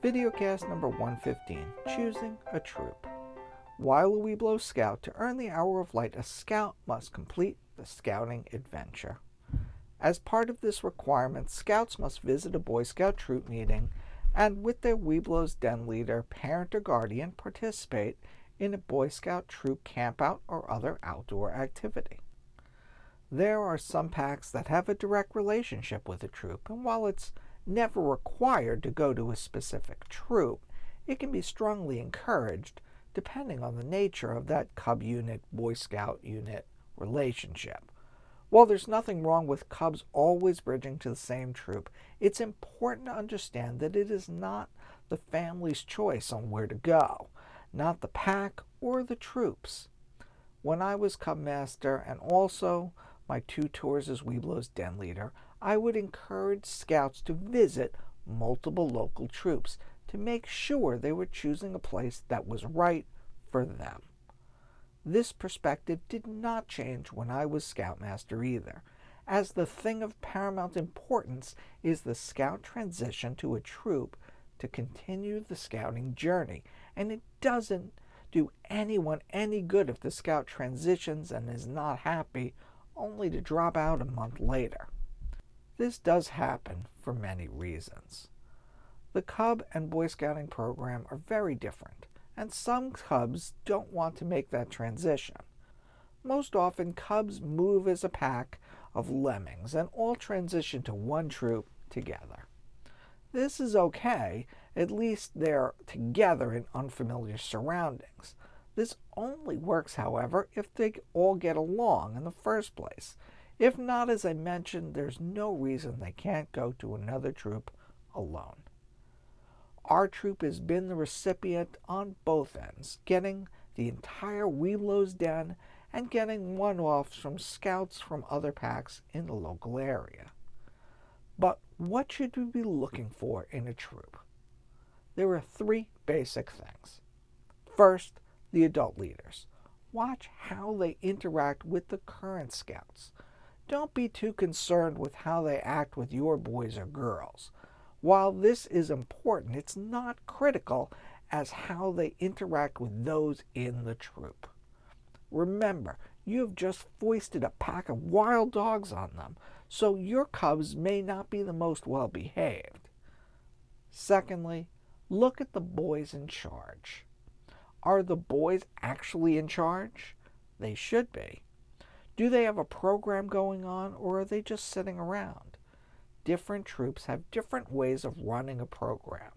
Videocast number 115, Choosing a Troop. While a Weeblo Scout, to earn the Hour of Light, a Scout must complete the Scouting Adventure. As part of this requirement, Scouts must visit a Boy Scout troop meeting and with their Weeblo's den leader, parent, or guardian participate in a Boy Scout troop campout or other outdoor activity. There are some packs that have a direct relationship with a troop, and while it's never required to go to a specific troop, it can be strongly encouraged depending on the nature of that Cub unit, Boy Scout unit relationship. While there's nothing wrong with Cubs always bridging to the same troop, it's important to understand that it is not the family's choice on where to go, not the pack or the troops. When I was Cub Master and also my 2 tours as Weeblo's den leader, I would encourage Scouts to visit multiple local troops to make sure they were choosing a place that was right for them. This perspective did not change when I was Scoutmaster either, as the thing of paramount importance is the Scout transition to a troop to continue the Scouting journey, and it doesn't do anyone any good if the Scout transitions and is not happy, only to drop out a month later. This does happen for many reasons. The Cub and Boy Scouting program are very different, and some Cubs don't want to make that transition. Most often, Cubs move as a pack of lemmings and all transition to one troop together. This is okay, at least they're together in unfamiliar surroundings. This only works, however, if they all get along in the first place. If not, as I mentioned, there's no reason they can't go to another troop alone. Our troop has been the recipient on both ends, getting the entire Weeblo's Den and getting one-offs from Scouts from other packs in the local area. But what should we be looking for in a troop? There are 3 basic things. First, the adult leaders. Watch how they interact with the current Scouts. Don't be too concerned with how they act with your boys or girls. While this is important, it's not critical as how they interact with those in the troop. Remember, you have just foisted a pack of wild dogs on them, so your Cubs may not be the most well-behaved. Secondly, look at the boys in charge. Are the boys actually in charge? They should be. Do they have a program going on, or are they just sitting around? Different troops have different ways of running a program.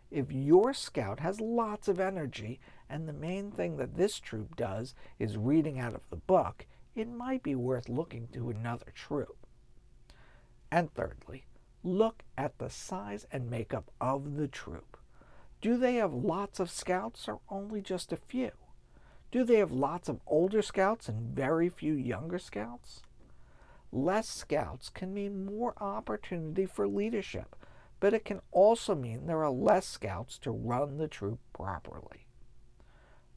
If your Scout has lots of energy and the main thing that this troop does is reading out of the book, it might be worth looking to another troop. And thirdly, look at the size and makeup of the troop. Do they have lots of Scouts or only just a few? Do they have lots of older Scouts and very few younger Scouts? Less Scouts can mean more opportunity for leadership, but it can also mean there are less Scouts to run the troop properly.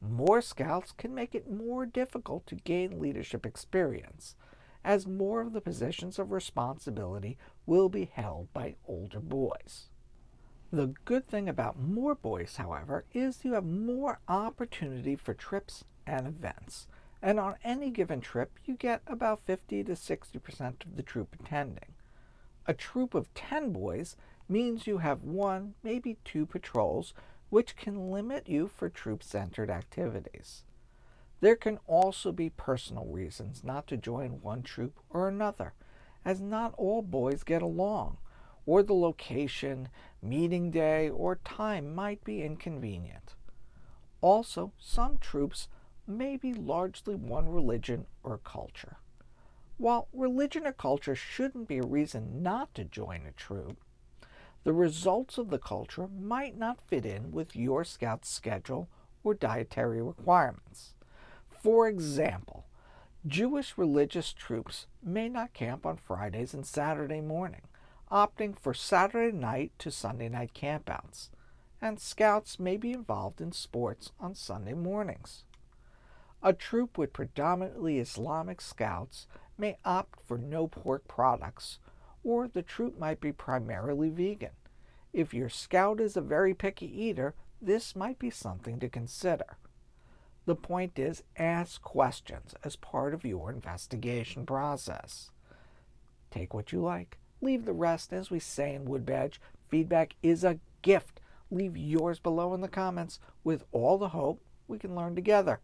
More Scouts can make it more difficult to gain leadership experience, as more of the positions of responsibility will be held by older boys. The good thing about more boys, however, is you have more opportunity for trips and events, and on any given trip you get about 50 to 60% of the troop attending. A troop of 10 boys means you have 1, maybe 2 patrols, which can limit you for troop-centered activities. There can also be personal reasons not to join one troop or another, as not all boys get along, or the location, meeting day, or time might be inconvenient. Also, some troops may be largely one religion or culture. While religion or culture shouldn't be a reason not to join a troop, the results of the culture might not fit in with your Scout's schedule or dietary requirements. For example, Jewish religious troops may not camp on Fridays and Saturday morning, opting for Saturday night to Sunday night campouts, and Scouts may be involved in sports on Sunday mornings. A troop with predominantly Islamic Scouts may opt for no pork products, or the troop might be primarily vegan. If your scout is a very picky eater, this might be something to consider. The point is, ask questions as part of your investigation process. Take what you like, leave the rest. As we say in Woodbadge, feedback is a gift. Leave yours below in the comments with all the hope we can learn together.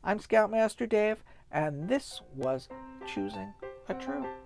I'm Scoutmaster Dave, and this was Choosing a Troop.